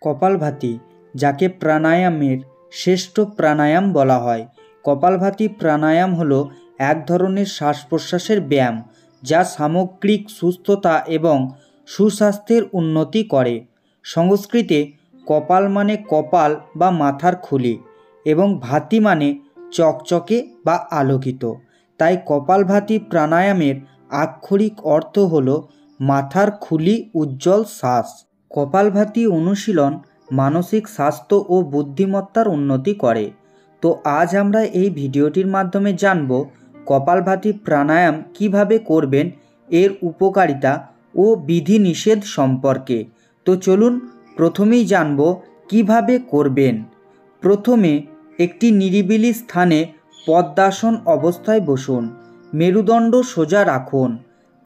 কপালভাতি, যাকে প্রাণায়ামের শ্রেষ্ঠ প্রাণায়াম বলা হয়। কপালভাতি প্রাণায়াম হলো এক ধরনের শ্বাস প্রশ্বাসের ব্যায়াম যা সামগ্রিক সুস্থতা এবং সুস্বাস্থ্যের উন্নতি করে। সংস্কৃতে কপাল মানে কপাল বা মাথার খুলি এবং ভাতি মানে চকচকে বা আলোকিত। তাই কপালভাতি প্রাণায়ামের আক্ষরিক অর্থ হল মাথার খুলি উজ্জ্বল শ্বাস। কপালভাতি অনুশীলন মানসিক স্বাস্থ্য ও বুদ্ধিমত্তার উন্নতি করে। তো আজ আমরা এই ভিডিওটির মাধ্যমে জানব কপালভাতি প্রাণায়াম কিভাবে করবেন, এর উপকারিতা ও বিধিনিষেধ সম্পর্কে। তো চলুন প্রথমেই জানব কিভাবে করবেন। প্রথমে একটি নিরিবিলি স্থানে পদ্মাসন অবস্থায় বসুন। মেরুদণ্ড সোজা রাখুন,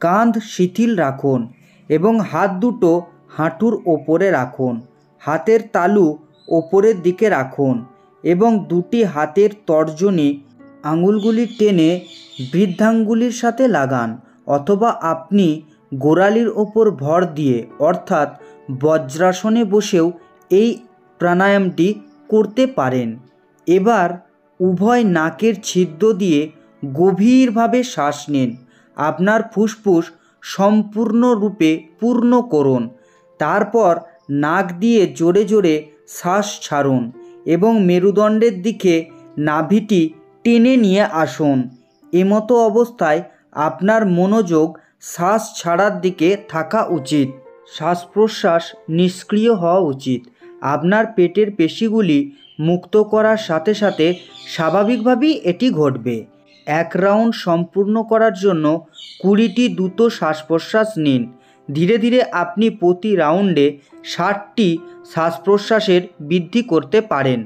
কাঁধ শিথিল রাখুন এবং হাত দুটো হাঁটুর ওপরে রাখুন। হাতের তালু ওপরের দিকে রাখুন এবং দুটি হাতের তর্জনী আঙুলগুলি টেনে বৃদ্ধাঙ্গুলির সাথে লাগান, অথবা আপনি গোড়ালির ওপর ভর দিয়ে অর্থাৎ বজ্রাসনে বসেও এই প্রাণায়ামটি করতে পারেন। এবার উভয় নাকের ছিদ্র দিয়ে গভীরভাবে শ্বাস নিন। আপনার ফুসফুস সম্পূর্ণরূপে পূর্ণ করুন। তারপর নাক দিয়ে জোরে জোরে শ্বাস ছাড়ুন এবং মেরুদণ্ডের দিকে নাভিটি টেনে নিয়ে আসুন। এমতো অবস্থায় আপনার মনোযোগ শ্বাস ছাড়ার দিকে থাকা উচিত। শ্বাস প্রশ্বাস নিষ্ক্রিয় হওয়া উচিত। আপনার পেটের পেশিগুলি মুক্ত করার সাথে সাথে স্বাভাবিকভাবেই এটি ঘটবে। এক রাউন্ড সম্পূর্ণ করার জন্য 20টি দ্রুত শ্বাস প্রশ্বাস নিন। ধীরে ধীরে আপনি প্রতি রাউন্ডে 60টি শ্বাস প্রশ্বাসের বৃদ্ধি করতে পারেন।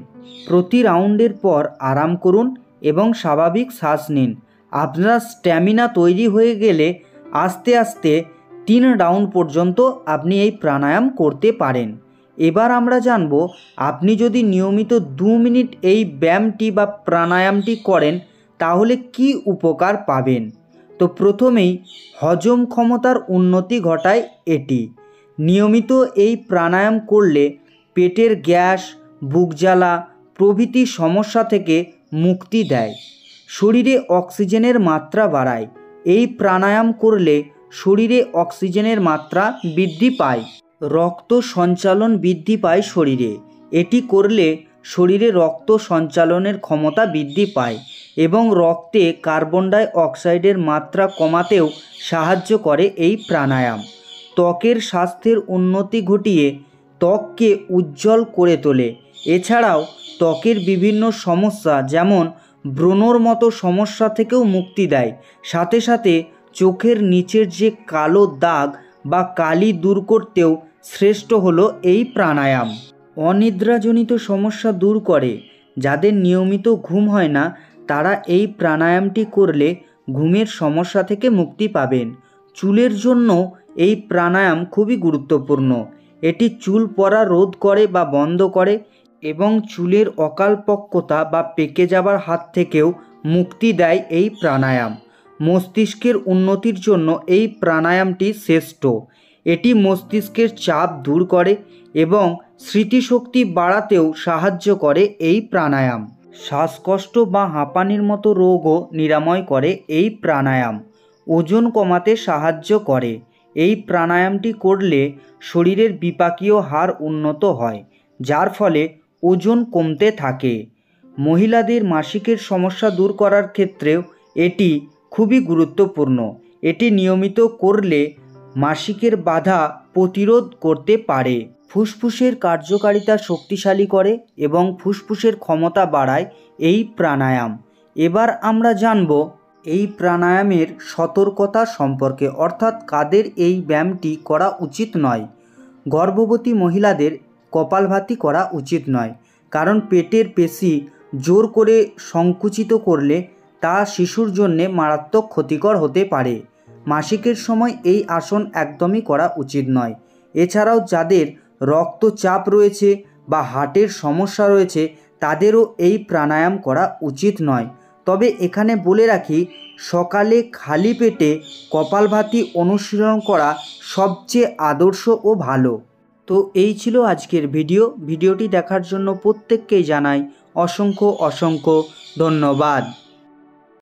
প্রতি রাউন্ডের পর আরাম করুন এবং স্বাভাবিক শ্বাস নিন। আপনার স্ট্যামিনা তৈরি হয়ে গেলে আস্তে আস্তে 3 রাউন্ড পর্যন্ত আপনি এই প্রাণায়াম করতে পারেন। এবার আমরা জানব আপনি যদি নিয়মিত 2 মিনিট এই ব্যায়ামটি বা প্রাণায়ামটি করেন তাহলে কি উপকার পাবেন। তো প্রথমেই হজম ক্ষমতার উন্নতি ঘটায় এটি। নিয়মিত এই প্রাণায়াম করলে পেটের গ্যাস, বুক জ্বালা প্রভৃতি সমস্যা থেকে মুক্তি দেয়। শরীরে অক্সিজেনের মাত্রা বাড়ায়। এই প্রাণায়াম করলে শরীরে অক্সিজেনের মাত্রা বৃদ্ধি পায়। রক্ত সঞ্চালন বৃদ্ধি পায় শরীরে। এটি করলে শরীরে রক্ত সঞ্চালনের ক্ষমতা বৃদ্ধি পায় এবং রক্তে কার্বন ডাই অক্সাইডের মাত্রা কমাতেও সাহায্য করে এই প্রাণায়াম। ত্বকের স্বাস্থ্যের উন্নতি ঘটিয়ে ত্বককে উজ্জ্বল করে তোলে। এছাড়াও ত্বকের বিভিন্ন সমস্যা যেমন ব্রণর মতো সমস্যা থেকেও মুক্তি দেয়। সাথে সাথে চোখের নিচের যে কালো দাগ বা কালি দূর করতেও শ্রেষ্ঠ হলো এই প্রাণায়াম। অনিদ্রাজনিত সমস্যা দূর করে। যাদের নিয়মিত ঘুম হয় না তারা এই প্রাণায়ামটি করলে ঘুমের সমস্যা থেকে মুক্তি পাবেন। চুলের জন্য এই প্রাণায়াম খুবই গুরুত্বপূর্ণ। এটি চুল পড়া রোধ করে বা বন্ধ করে এবং চুলের অকালপক্বতা বা পেকে যাবার হাত থেকেও মুক্তি দেয় এই প্রাণায়াম। মস্তিষ্কের উন্নতির জন্য এই প্রাণায়ামটি শ্রেষ্ঠ। এটি মস্তিষ্কের চাপ দূর করে এবং স্মৃতিশক্তি বাড়াতেও সাহায্য করে এই প্রাণায়াম। শ্বাসকষ্ট বা হাঁপানির মতো রোগও নিরাময় করে এই প্রাণায়াম। ওজন কমাতে সাহায্য করে। এই প্রাণায়ামটি করলে শরীরের বিপাকীয় হার উন্নত হয়, যার ফলে ওজন কমতে থাকে। মহিলাদের মাসিকের সমস্যা দূর করার ক্ষেত্রেও এটি খুবই গুরুত্বপূর্ণ। এটি নিয়মিত করলে মাসিকের বাধা প্রতিরোধ করতে পারে। ফুসফুসের কার্যকারিতা শক্তিশালী করে এবং ফুসফুসের ক্ষমতা বাড়ায় এই প্রাণায়াম। এবার আমরা জানব এই প্রাণায়ামের সতর্কতা সম্পর্কে, অর্থাৎ কাদের এই ব্যায়ামটি করা উচিত নয়। গর্ভবতী মহিলাদের কপালভাতি করা উচিত নয়, কারণ পেটের পেশি জোর করে সংকুচিত করলে তা শিশুর জন্য মারাত্মক ক্ষতিকর হতে পারে। মাসিকের সময় এই আসন একদমই করা উচিত নয়। এছাড়াও যাদের রক্তচাপ রয়েছে বা হার্টের সমস্যা রয়েছে তাদেরও এই প্রাণায়াম করা উচিত নয়। তবে এখানে বলে রাখি, সকালে খালি পেটে কপালভাতি অনুশীলন করা সবচেয়ে আদর্শ ও ভালো। তো এই ছিল আজকের ভিডিওটি দেখার জন্য প্রত্যেককেই জানাই অসংখ্য ধন্যবাদ।